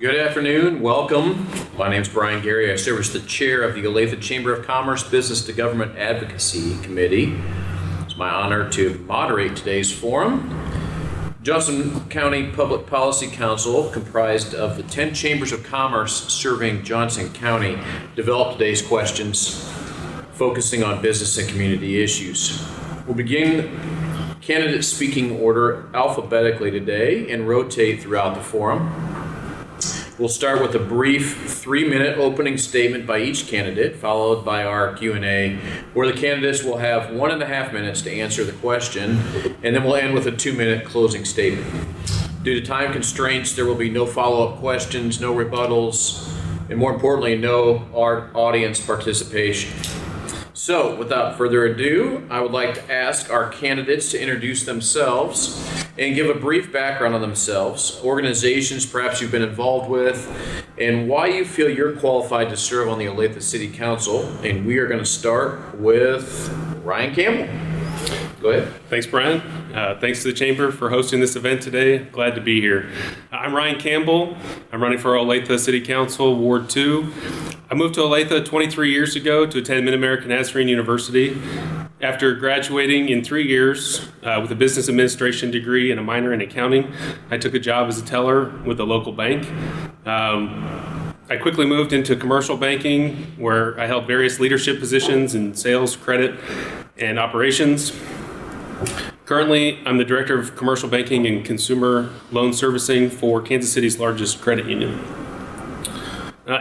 Good afternoon. Welcome. My name is Brian Gary. I serve as the chair of the Olathe Chamber of Commerce Business to Government Advocacy Committee. It's my honor to moderate today's forum. Johnson County Public Policy Council, comprised of the 10 chambers of commerce serving Johnson County, developed today's questions focusing on business and community issues. We'll begin candidate speaking order alphabetically today and rotate throughout the forum. We'll start with a brief 3-minute opening statement by each candidate, followed by our Q&A, where the candidates will have 1.5 minutes to answer the question, and then we'll end with a 2-minute closing statement. Due to time constraints, there will be no follow-up questions, no rebuttals, and more importantly, no audience participation. So, without further ado, I would like to ask our candidates to introduce themselves and give a brief background on themselves, organizations perhaps you've been involved with, and why you feel you're qualified to serve on the Olathe City Council. And we are going to start with Ryan Campbell. Go ahead. Thanks, Brian. Thanks to the Chamber for hosting this event today. Glad to be here. I'm Ryan Campbell. I'm running for Olathe City Council, Ward 2. I moved to Olathe 23 years ago to attend Mid-American Nazarene University. After graduating in 3 years with a business administration degree and a minor in accounting, I took a job as a teller with a local bank. I quickly moved into commercial banking, where I held various leadership positions in sales, credit, and operations. Currently, I'm the Director of Commercial Banking and Consumer Loan Servicing for Kansas City's largest credit union.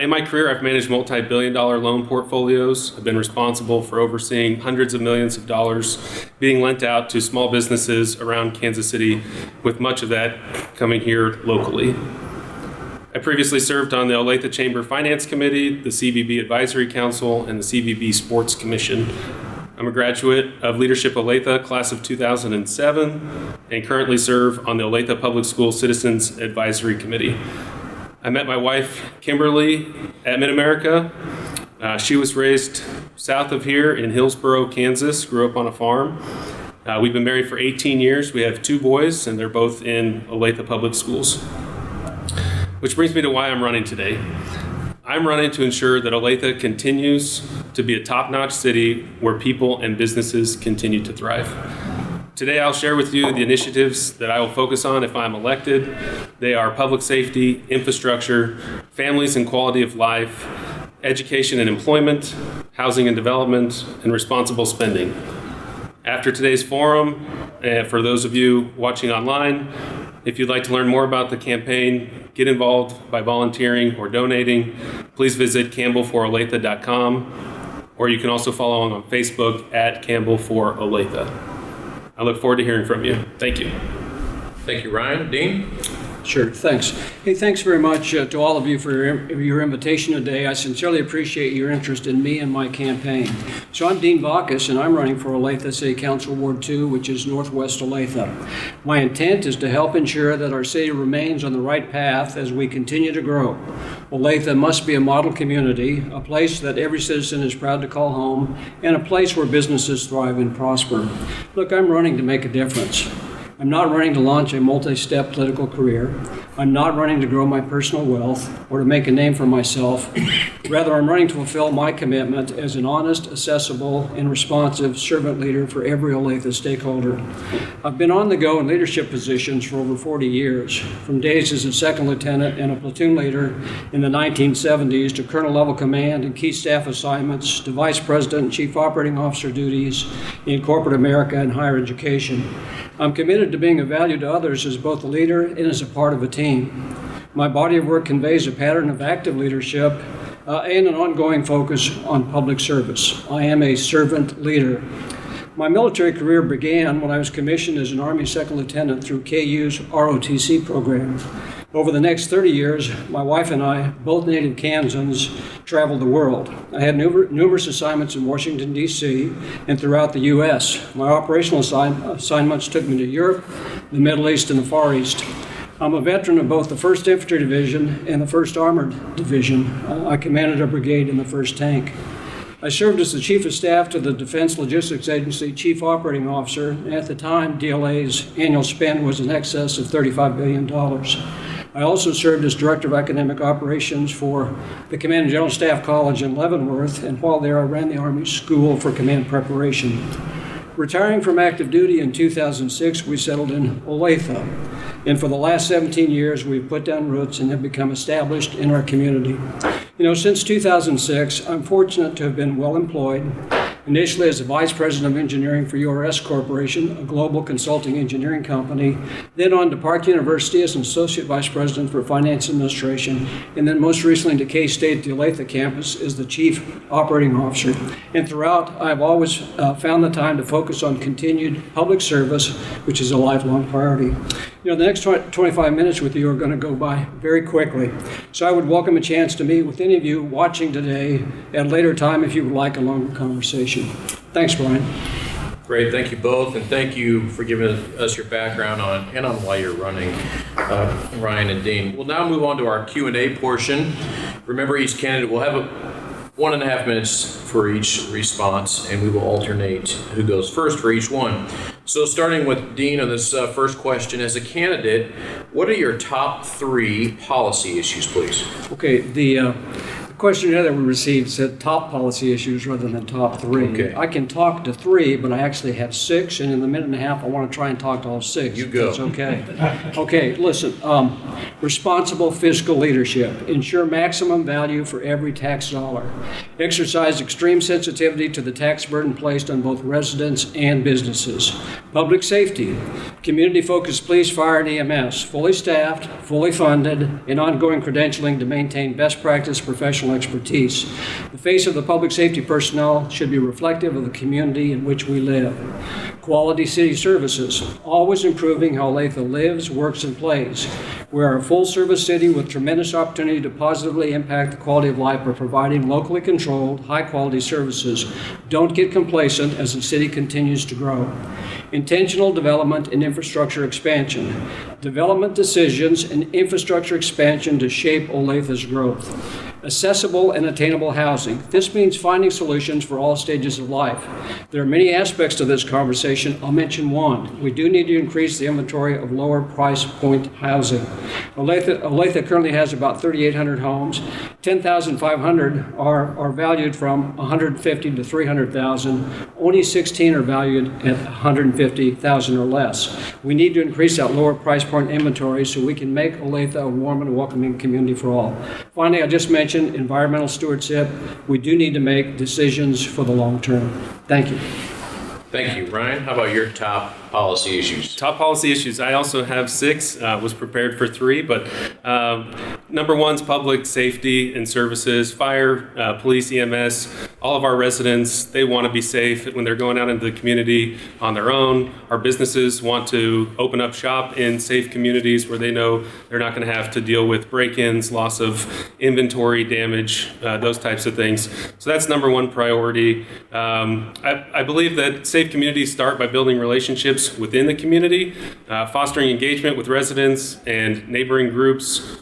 In my career, I've managed multi-billion-dollar loan portfolios. I've been responsible for overseeing hundreds of millions of dollars being lent out to small businesses around Kansas City, with much of that coming here locally. I previously served on the Olathe Chamber Finance Committee, the CVB Advisory Council, and the CVB Sports Commission. I'm a graduate of Leadership Olathe, class of 2007, and currently serve on the Olathe Public School Citizens Advisory Committee. I met my wife, Kimberly, at Mid-America. She was raised south of here in Hillsboro, Kansas, grew up on a farm. We've been married for 18 years. We have 2 boys, and they're both in Olathe Public Schools. Which brings me to why I'm running today. I'm running to ensure that Olathe continues to be a top-notch city where people and businesses continue to thrive. Today, I'll share with you the initiatives that I will focus on if I'm elected. They are public safety, infrastructure, families and quality of life, education and employment, housing and development, and responsible spending. After today's forum, for those of you watching online, if you'd like to learn more about the campaign, get involved by volunteering or donating, please visit campbellforolathe.com, or you can also follow along on Facebook at Campbell for Olathe. I look forward to hearing from you. Thank you. Thank you, Ryan. Dean? Sure, thanks. Hey, thanks very much to all of you for your invitation today. I sincerely appreciate your interest in me and my campaign. So I'm Dean Vakas, and I'm running for Olathe City Council Ward 2, which is Northwest Olathe. My intent is to help ensure that our city remains on the right path as we continue to grow. Olathe must be a model community, a place that every citizen is proud to call home, and a place where businesses thrive and prosper. Look, I'm running to make a difference. I'm not running to launch a multi-step political career. I'm not running to grow my personal wealth or to make a name for myself. Rather, I'm running to fulfill my commitment as an honest, accessible, and responsive servant leader for every Olathe stakeholder. I've been on the go in leadership positions for over 40 years, from days as a second lieutenant and a platoon leader in the 1970s to colonel level command and key staff assignments to vice president and chief operating officer duties in corporate America and higher education. I'm committed to being of value to others as both a leader and as a part of a team. My body of work conveys a pattern of active leadership and an ongoing focus on public service. I am a servant leader. My military career began when I was commissioned as an Army Second Lieutenant through KU's ROTC program. Over the next 30 years, my wife and I, both native Kansans, traveled the world. I had numerous assignments in Washington, D.C. and throughout the U.S. My operational assignments took me to Europe, the Middle East, and the Far East. I'm a veteran of both the 1st Infantry Division and the 1st Armored Division. I commanded a brigade in the 1st Tank. I served as the Chief of Staff to the Defense Logistics Agency Chief Operating Officer, and at the time, DLA's annual spend was in excess of $35 billion. I also served as Director of Academic Operations for the Command and General Staff College in Leavenworth, and while there I ran the Army School for Command Preparation. Retiring from active duty in 2006, we settled in Olathe, and for the last 17 years we've put down roots and have become established in our community. Since 2006, I'm fortunate to have been well employed, initially as the Vice President of Engineering for URS Corporation, a global consulting engineering company, then on to Park University as an Associate Vice President for Finance Administration, and then most recently to K-State, the Olathe campus, as the Chief Operating Officer. And throughout, I've always found the time to focus on continued public service, which is a lifelong priority. The next 25 minutes with you are going to go by very quickly. So I would welcome a chance to meet with any of you watching today at a later time if you would like a longer conversation. Thanks, Brian. Great, thank you both, and thank you for giving us your background on why you're running, Ryan and Dean. We'll now move on to our Q&A portion. Remember, each candidate will have 1.5 minutes for each response, and we will alternate who goes first for each one. So starting with Dean on this first question, as a candidate, what are your top 3 policy issues, please? Okay, the questionnaire that we received said top policy issues rather than top 3. Okay. I can talk to 3, but I actually have 6, and in the minute and a half, I want to try and talk to all 6. You go. That's okay. Okay, listen. Responsible fiscal leadership. Ensure maximum value for every tax dollar. Exercise extreme sensitivity to the tax burden placed on both residents and businesses. Public safety. Community-focused police, fire, and EMS. Fully staffed, fully funded, and ongoing credentialing to maintain best practice professional expertise. The face of the public safety personnel should be reflective of the community in which we live. Quality city services, always improving how Olathe lives, works, and plays. We are a full-service city with tremendous opportunity to positively impact the quality of life by providing locally controlled, high-quality services. Don't get complacent as the city continues to grow. Intentional development and infrastructure expansion. Development decisions and infrastructure expansion to shape Olathe's growth. Accessible and attainable housing. This means finding solutions for all stages of life. There are many aspects to this conversation. I'll mention one. We do need to increase the inventory of lower price point housing. Olathe currently has about 3,800 homes. 10,500 are valued from 150 to 300,000. Only 16 are valued at 150,000 or less. We need to increase that lower price point inventory so we can make Olathe a warm and welcoming community for all. Finally, I just mentioned environmental stewardship. We do need to make decisions for the long term. Thank you. Thank you. Ryan, how about your top policy issues? Top policy issues. I also have 6, was prepared for 3, but number 1's public safety and services, fire, police, EMS. All of our residents, they want to be safe when they're going out into the community on their own. Our businesses want to open up shop in safe communities where they know they're not going to have to deal with break-ins, loss of inventory damage, those types of things. So that's number 1 priority. I believe that safe communities start by building relationships within the community, fostering engagement with residents and neighborhood groups,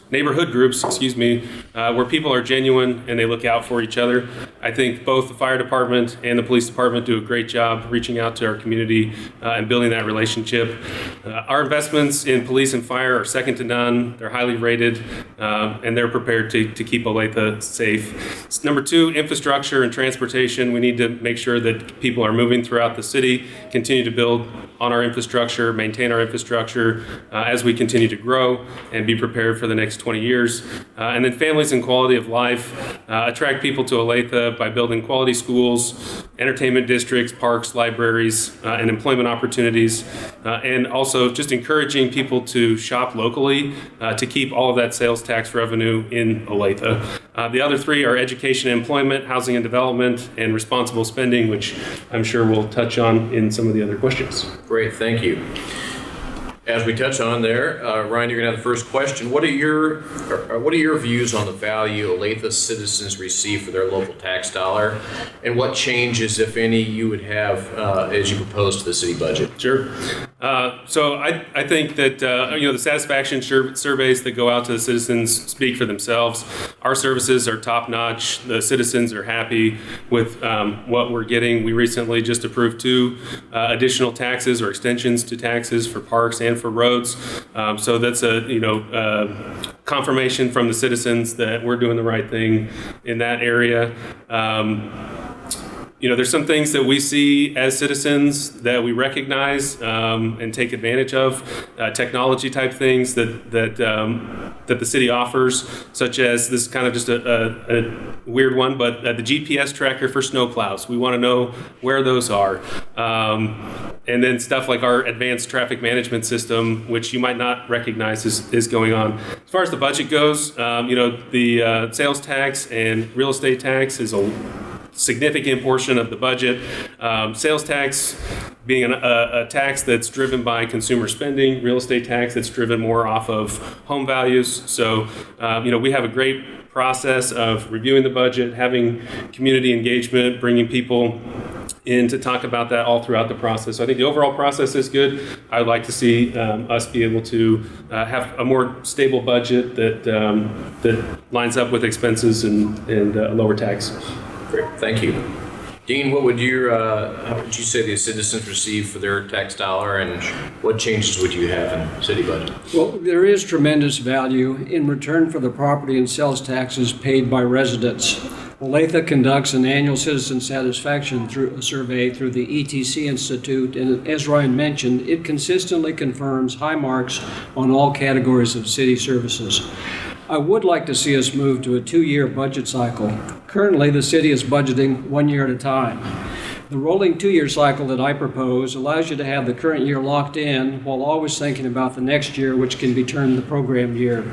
where people are genuine and they look out for each other. I think both the fire department and the police department do a great job reaching out to our community and building that relationship. Our investments in police and fire are second to none. They're highly rated, and they're prepared to keep Olathe safe. Number 2, infrastructure and transportation. We need to make sure that people are moving throughout the city, continue to build on our infrastructure, maintain our infrastructure as we continue to grow and be prepared for the next 20 years. And then families and quality of life, attract people to Olathe by building quality schools, entertainment districts, parks, libraries, and employment opportunities. And also just encouraging people to shop locally to keep all of that sales tax revenue in Olathe. The other 3 are education and employment, housing and development, and responsible spending, which I'm sure we'll touch on in some of the other questions. Great, thank you. As we touch on there, Ryan, you're going to have the first question. What are your views on the value Olathe citizens receive for their local tax dollar, and what changes, if any, you would have as you propose to the city budget? Sure. So I think that the satisfaction surveys that go out to the citizens speak for themselves. Our services are top notch. The citizens are happy with what we're getting. We recently just approved 2 additional taxes or extensions to taxes for parks and spent for roads. So that's a confirmation from the citizens that we're doing the right thing in that area. There's some things that we see as citizens that we recognize and take advantage of, technology type things that the city offers, such as this is kind of just a weird one, but the GPS tracker for snowplows. We want to know where those are. And then stuff like our advanced traffic management system, which you might not recognize is going on. As far as the budget goes, the sales tax and real estate tax is a significant portion of the budget. Sales tax being a tax that's driven by consumer spending, real estate tax that's driven more off of home values. So, we have a great process of reviewing the budget, having community engagement, bringing people in to talk about that all throughout the process. So I think the overall process is good. I'd like to see us be able to have a more stable budget that lines up with expenses and lower tax. Great, thank you. Dean, what would how would you say the citizens receive for their tax dollar, and what changes would you have in city budget? Well, there is tremendous value in return for the property and sales taxes paid by residents. Olathe conducts an annual citizen satisfaction survey through the ETC Institute, and as Ryan mentioned, it consistently confirms high marks on all categories of city services. I would like to see us move to a 2-year budget cycle. Currently, the city is budgeting 1 year at a time. The rolling 2-year cycle that I propose allows you to have the current year locked in while always thinking about the next year, which can be termed the program year.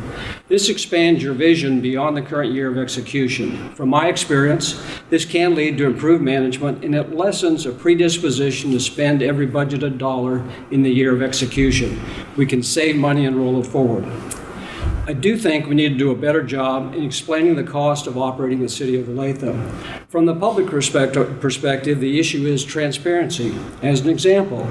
This expands your vision beyond the current year of execution. From my experience, this can lead to improved management, and it lessens a predisposition to spend every budgeted dollar in the year of execution. We can save money and roll it forward. I do think we need to do a better job in explaining the cost of operating the city of Olathe. From the public perspective, the issue is transparency. As an example,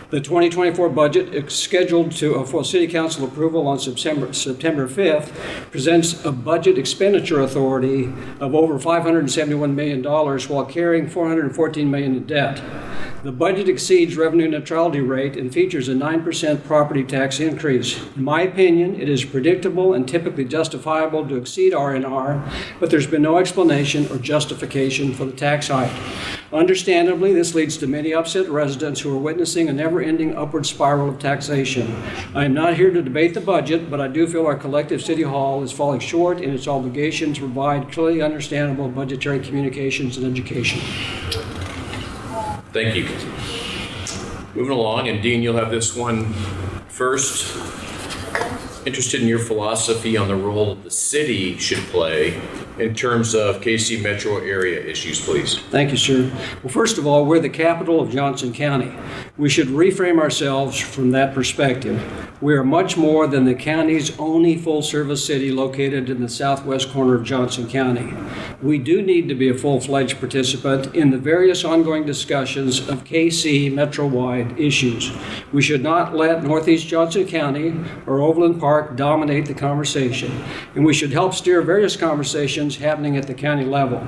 the 2024 budget is scheduled for City Council approval on September 5th, presents a budget expenditure authority of over $571 million while carrying $414 million in debt. The budget exceeds revenue neutrality rate and features a 9% property tax increase. In my opinion, it is predictable and typically justifiable to exceed R&R, but there's been no explanation or justification for the tax hike. Understandably, this leads to many upset residents who are witnessing a never-ending upward spiral of taxation. I am not here to debate the budget, but I do feel our collective City Hall is falling short in its obligation to provide clearly understandable budgetary communications and education. Thank you. Moving along, and Dean, you'll have this one first. Interested in your philosophy on the role that the city should play in terms of KC metro area issues, please. Thank you, sir. Well, first of all, we're the capital of Johnson County. We should reframe ourselves from that perspective. We are much more than the county's only full-service city located in the southwest corner of Johnson County. We do need to be a full-fledged participant in the various ongoing discussions of KC metro-wide issues. We should not let Northeast Johnson County or Overland Park dominate the conversation, and we should help steer various conversations happening at the county level.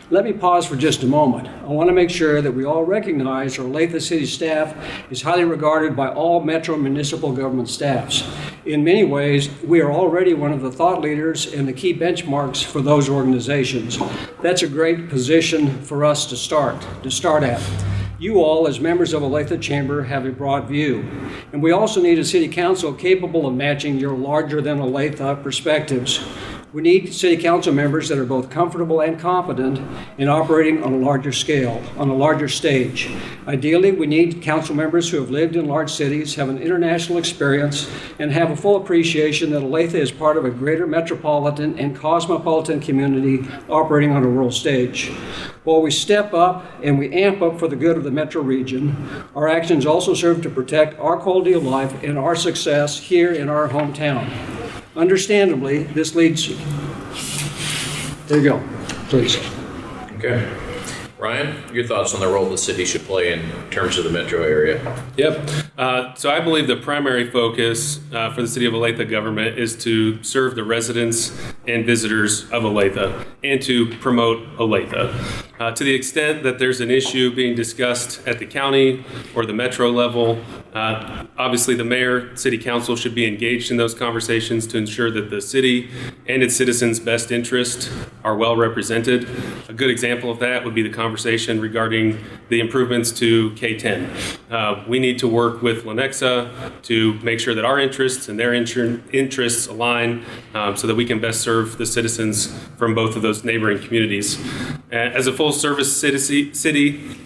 Let me pause for just a moment. I want to make sure that we all recognize our Olathe City staff is highly regarded by all metro municipal government staffs. In many ways, we are already one of the thought leaders and the key benchmarks for those organizations. That's a great position for us to start at. You all, as members of Olathe Chamber, have a broad view. And we also need a city council capable of matching your larger than Olathe perspectives. We need city council members that are both comfortable and competent in operating on a larger scale, on a larger stage. Ideally, we need council members who have lived in large cities, have an international experience, and have a full appreciation that Olathe is part of a greater metropolitan and cosmopolitan community operating on a world stage. While we step up and we amp up for the good of the metro region, our actions also serve to protect our quality of life and our success here in our hometown. Understandably, this leads. There you go, please. Okay. Ryan, your thoughts on the role the city should play in terms of the metro area? Yep. So I believe the primary focus for the City of Olathe government is to serve the residents and visitors of Olathe and to promote Olathe. To the extent that there's an issue being discussed at the county or the metro level, obviously the mayor, city council should be engaged in those conversations to ensure that the city and its citizens' best interests are well represented. A good example of that would be the conversation regarding the improvements to K-10. We need to work with Lenexa to make sure that our interests and their interests align so that we can best serve the citizens from both of those neighboring communities. As a full-service city,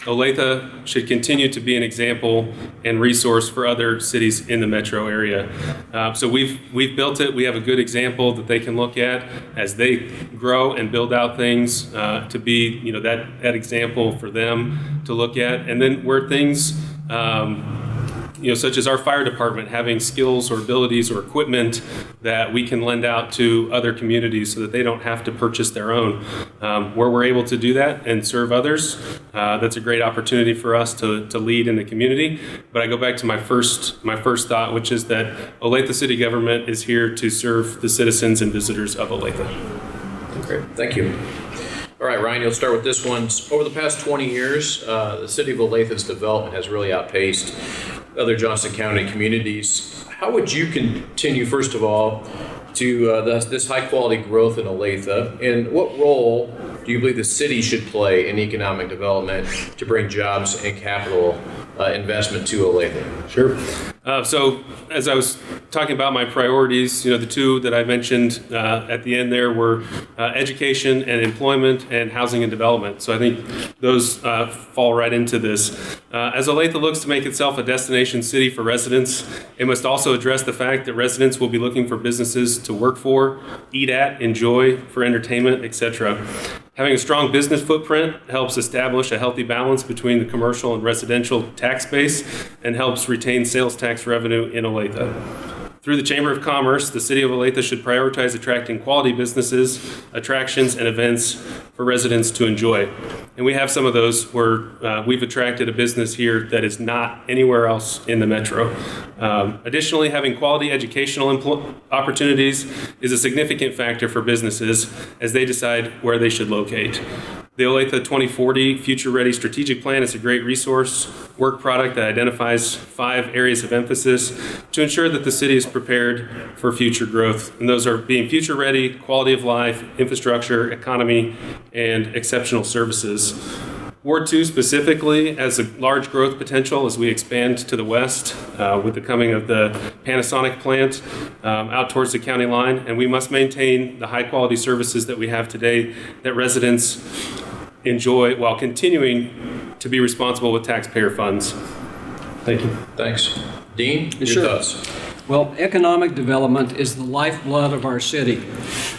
Olathe should continue to be an example and resource for other cities in the metro area. So we've built it. We have a good example that they can look at as they grow and build out things to be, that example for them to look at. And then where things, such as our fire department having skills or abilities or equipment that we can lend out to other communities so that they don't have to purchase their own. Where we're able to do that and serve others, that's a great opportunity for us to lead in the community. But I go back to my first thought, which is that Olathe City government is here to serve the citizens and visitors of Olathe. Great, thank you. All right, Ryan, you'll start with this one. Over the past 20 years, the city of Olathe's development has really outpaced other Johnston County communities. How would you continue, first of all, to this high-quality growth in Olathe, and what role do you believe the city should play in economic development to bring jobs and capital investment to Olathe? Sure. So as I was talking about my priorities, the two that I mentioned at the end there were education and employment and housing and development. So I think those fall right into this. As Olathe looks to make itself a destination city for residents, it must also address the fact that residents will be looking for businesses to work for, eat at, enjoy, for entertainment, etc. Having a strong business footprint helps establish a healthy balance between the commercial and residential tax base and helps retain sales tax revenue in Olathe. Through the Chamber of Commerce, the City of Olathe should prioritize attracting quality businesses, attractions, and events for residents to enjoy. And we have some of those where we've attracted a business here that is not anywhere else in the metro. Additionally, having quality educational opportunities is a significant factor for businesses as they decide where they should locate. The Olathe 2040 Future Ready Strategic Plan is a great resource work product that identifies 5 areas of emphasis to ensure that the city is prepared for future growth. And those are being future ready, quality of life, infrastructure, economy, and exceptional services. Ward 2 specifically has a large growth potential as we expand to the west with the coming of the Panasonic plant out towards the county line, and we must maintain the high quality services that we have today that residents enjoy while continuing to be responsible with taxpayer funds. Thank you. Thanks. Dean, your Sure. thoughts? Well, economic development is the lifeblood of our city.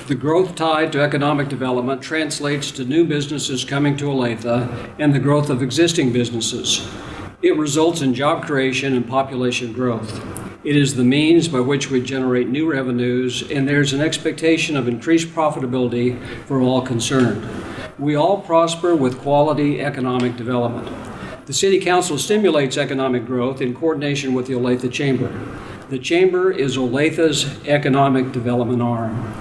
The growth tied to economic development translates to new businesses coming to Olathe and the growth of existing businesses. It results in job creation and population growth. It is the means by which we generate new revenues, and there's an expectation of increased profitability for all concerned. We all prosper with quality economic development. The City Council stimulates economic growth in coordination with the Olathe Chamber. The Chamber is Olathe's economic development arm.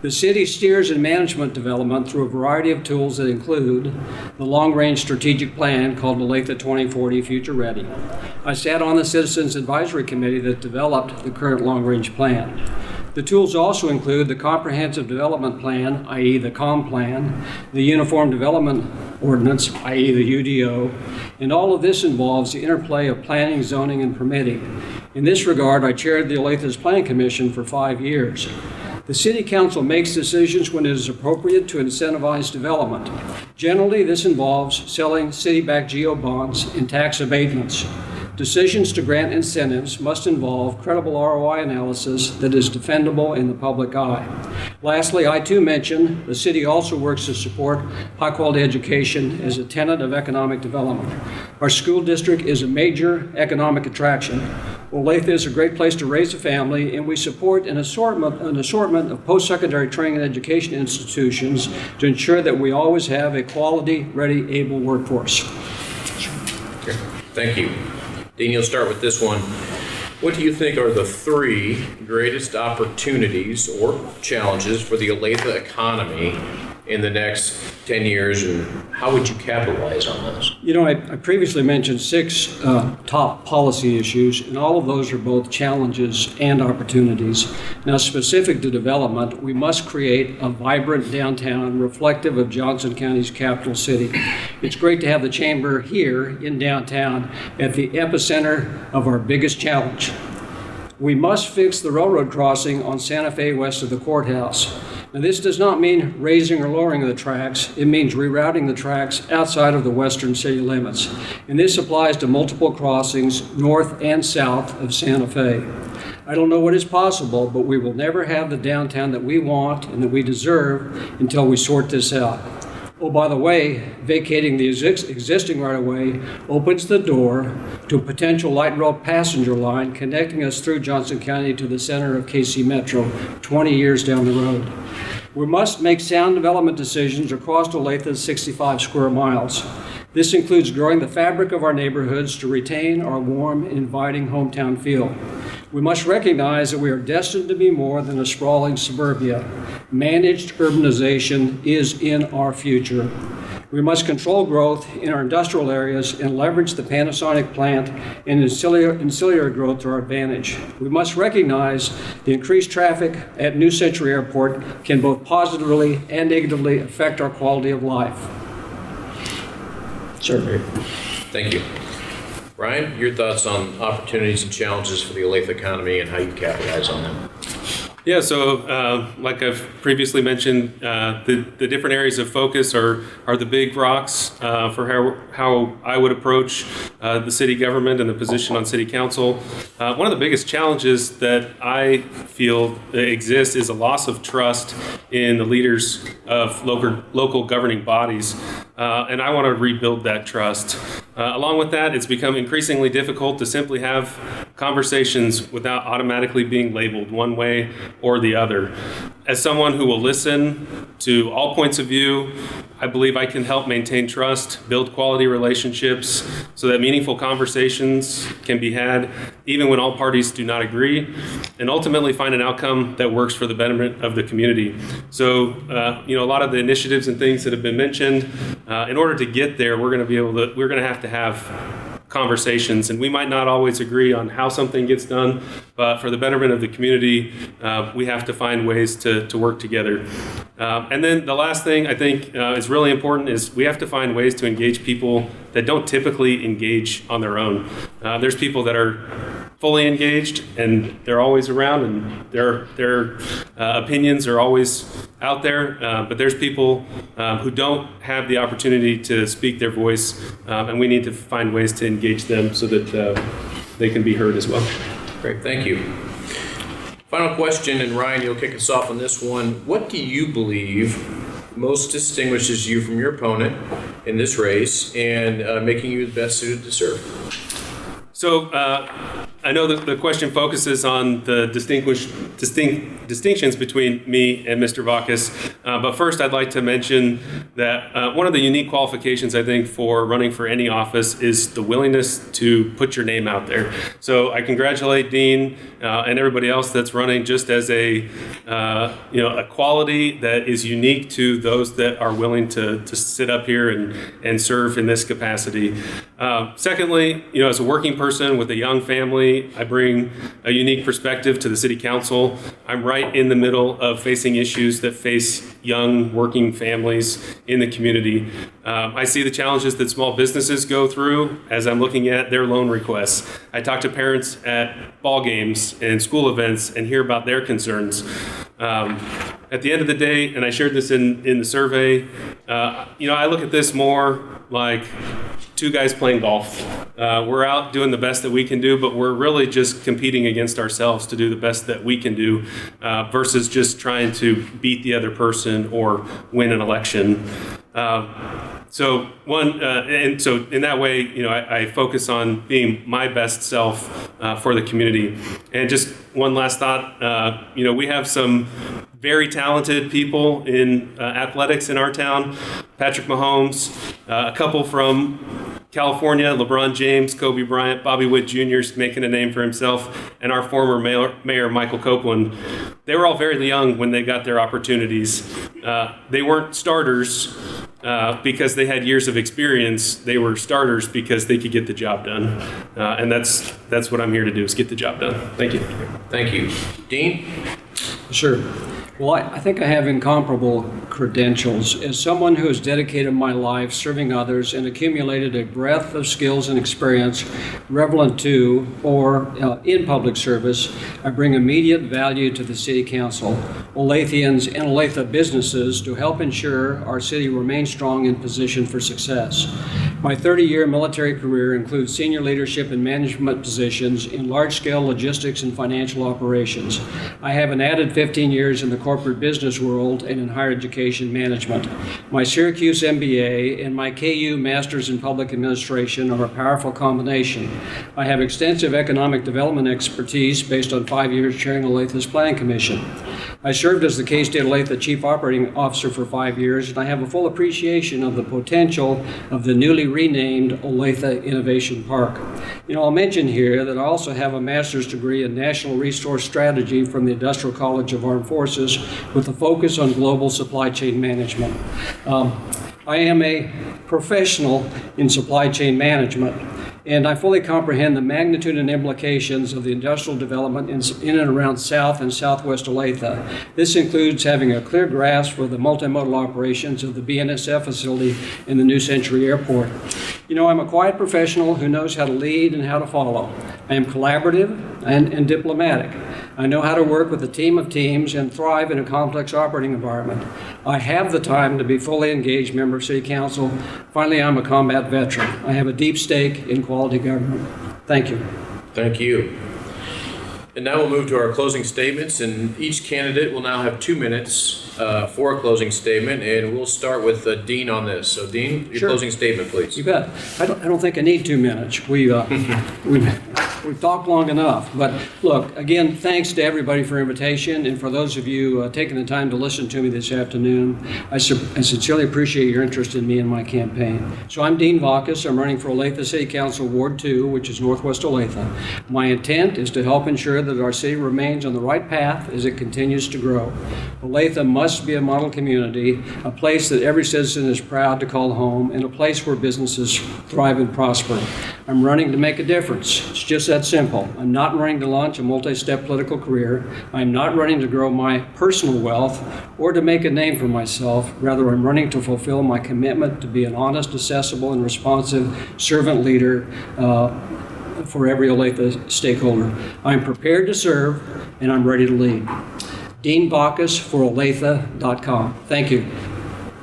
The city steers and management development through a variety of tools that include the long-range strategic plan called Olathe 2040 Future Ready. I sat on the Citizens Advisory Committee that developed the current long-range plan. The tools also include the Comprehensive Development Plan, i.e. the COM plan, the Uniform Development Ordinance, i.e. the UDO, and all of this involves the interplay of planning, zoning, and permitting. In this regard, I chaired the Olathe Planning Commission for 5 years. The City Council makes decisions when it is appropriate to incentivize development. Generally, this involves selling city-backed GO bonds and tax abatements. Decisions to grant incentives must involve credible ROI analysis that is defendable in the public eye. Lastly, I too mention the city also works to support high-quality education as a tenet of economic development. Our school district is a major economic attraction. Olathe is a great place to raise a family, and we support an assortment of post-secondary training and education institutions to ensure that we always have a quality, ready, able workforce. Okay. Thank you. Dean, you'll start with this one. What do you think are the three greatest opportunities or challenges for the Olathe economy in the next 10 years, and how would you capitalize on those? You know, I previously mentioned six top policy issues, and all of those are both challenges and opportunities. Now, specific to development, we must create a vibrant downtown reflective of Johnson County's capital city. It's great to have the chamber here in downtown at the epicenter of our biggest challenge. We must fix the railroad crossing on Santa Fe west of the courthouse. Now, this does not mean raising or lowering the tracks. It means rerouting the tracks outside of the western city limits. And this applies to multiple crossings north and south of Santa Fe. I don't know what is possible, but we will never have the downtown that we want and that we deserve until we sort this out. Oh, by the way, vacating the existing right-of-way opens the door to a potential light rail passenger line connecting us through Johnson County to the center of KC Metro 20 years down the road. We must make sound development decisions across Olathe's 65 square miles. This includes growing the fabric of our neighborhoods to retain our warm and inviting hometown feel. We must recognize that we are destined to be more than a sprawling suburbia. Managed urbanization is in our future. We must control growth in our industrial areas and leverage the Panasonic plant and ancillary growth to our advantage. We must recognize the increased traffic at New Century Airport can both positively and negatively affect our quality of life. Sir. Thank you. Ryan, your thoughts on opportunities and challenges for the Olathe economy and how you capitalize on them? Yeah, so like I've previously mentioned, the different areas of focus are the big rocks for how I would approach the city government and the position on city council. One of the biggest challenges that I feel exists is a loss of trust in the leaders of local governing bodies, and I want to rebuild that trust. Along with that, it's become increasingly difficult to simply have conversations without automatically being labeled one way or the other. As someone who will listen to all points of view, I believe I can help maintain trust, build quality relationships so that meaningful conversations can be had even when all parties do not agree, and ultimately find an outcome that works for the betterment of the community. So, a lot of the initiatives and things that have been mentioned, in order to get there, we're going to have conversations, and we might not always agree on how something gets done, but for the betterment of the community, we have to find ways to work together. And then the last thing I think is really important is we have to find ways to engage people that don't typically engage on their own. There's people that are fully engaged and they're always around and their opinions are always out there, but there's people who don't have the opportunity to speak their voice, and we need to find ways to engage them so that they can be heard as well. Great, thank you. Final question, and Ryan, you'll kick us off on this one. What do you believe most distinguishes you from your opponent in this race and making you the best suited to serve? So I know that the question focuses on the distinctions between me and Mr. Vakas, but first I'd like to mention that one of the unique qualifications I think for running for any office is the willingness to put your name out there. So I congratulate Dean and everybody else that's running just as a quality that is unique to those that are willing to sit up here and serve in this capacity. Secondly, as a working person with a young family, I bring a unique perspective to the city council. I'm right in the middle of facing issues that face young working families in the community. I see the challenges that small businesses go through as I'm looking at their loan requests. I talk to parents at ball games and school events and hear about their concerns. At the end of the day, and I shared this in the survey, I look at this more like two guys playing golf. We're out doing the best that we can do, but we're really just competing against ourselves to do the best that we can do versus just trying to beat the other person or win an election. So in that way, I focus on being my best self for the community. And just one last thought, we have some very talented people in athletics in our town. Patrick Mahomes, a couple from California, LeBron James, Kobe Bryant, Bobby Witt Jr. is making a name for himself, and our former mayor Michael Copeland. They were all very young when they got their opportunities. They weren't starters because they had years of experience. They were starters because they could get the job done. And that's what I'm here to do, is get the job done. Thank you. Thank you. Dean? Sure. Well, I think I have incomparable credentials. As someone who has dedicated my life serving others and accumulated a breadth of skills and experience relevant to or in public service, I bring immediate value to the City Council, Olathians, and Olathe businesses to help ensure our city remains strong and positioned for success. My 30-year military career includes senior leadership and management positions in large-scale logistics and financial operations. I have an added 15 years in the corporate business world and in higher education management. My Syracuse MBA and my KU Masters in Public Administration are a powerful combination. I have extensive economic development expertise based on 5 years chairing Olathe's Planning Commission. I served as the K-State Olathe Chief Operating Officer for 5 years, and I have a full appreciation of the potential of the newly renamed Olathe Innovation Park. I'll mention here that I also have a master's degree in National Resource Strategy from the Industrial College of Armed Forces with a focus on global supply chain management. I am a professional in supply chain management, and I fully comprehend the magnitude and implications of the industrial development in and around South and Southwest Olathe. This includes having a clear grasp for the multimodal operations of the BNSF facility in the New Century Airport. I'm a quiet professional who knows how to lead and how to follow. I am collaborative and diplomatic. I know how to work with a team of teams and thrive in a complex operating environment. I have the time to be fully engaged member of City Council. Finally, I'm a combat veteran. I have a deep stake in quality government. Thank you. Thank you. And now we'll move to our closing statements, and each candidate will now have 2 minutes for a closing statement, and we'll start with Dean on this. So Dean, your Sure. Closing statement, please. You bet. I don't think I need 2 minutes. We've talked long enough. But look, again, thanks to everybody for your invitation, and for those of you taking the time to listen to me this afternoon. I sincerely appreciate your interest in me and my campaign. So I'm Dean Vakas. I'm running for Olathe City Council Ward 2, which is Northwest Olathe. My intent is to help ensure that our city remains on the right path as it continues to grow. Olathe must be a model community, a place that every citizen is proud to call home, and a place where businesses thrive and prosper. I'm running to make a difference. It's just that simple. I'm not running to launch a multi-step political career. I'm not running to grow my personal wealth or to make a name for myself. Rather, I'm running to fulfill my commitment to be an honest, accessible, and responsive servant leader for every Olathe stakeholder. I'm prepared to serve, and I'm ready to lead. Dean Vakas for Olathe.com. Thank you.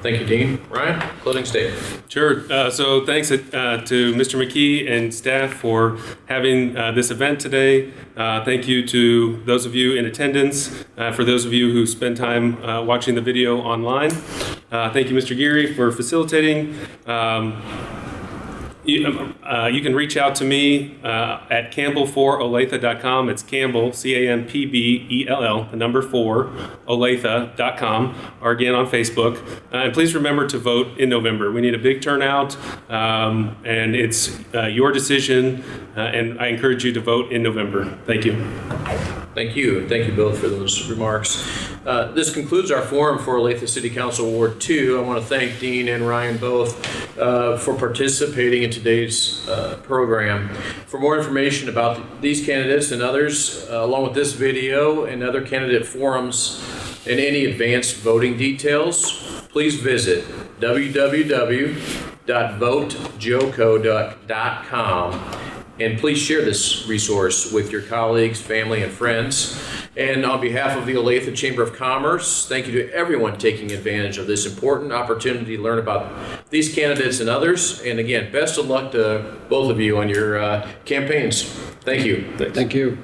Thank you, Dean. Ryan, closing statement. Sure. So thanks to Mr. McKee and staff for having this event today. Thank you to those of you in attendance, for those of you who spend time watching the video online. Thank you, Mr. Geary, for facilitating. You can reach out to me at Campbell4Olathe.com. It's Campbell, Campbell, the number 4, Olathe.com, or again on Facebook. And please remember to vote in November. We need a big turnout, and it's your decision, and I encourage you to vote in November. Thank you. Thank you. Thank you both for those remarks. This concludes our forum for Olathe City Council Ward 2. I want to thank Dean and Ryan both for participating in today's program. For more information about these candidates and others, along with this video and other candidate forums and any advanced voting details, please visit www.votejoco.com. And please share this resource with your colleagues, family, and friends. And on behalf of the Olathe Chamber of Commerce, thank you to everyone taking advantage of this important opportunity to learn about these candidates and others. And again, best of luck to both of you on your campaigns. Thank you. Thank you.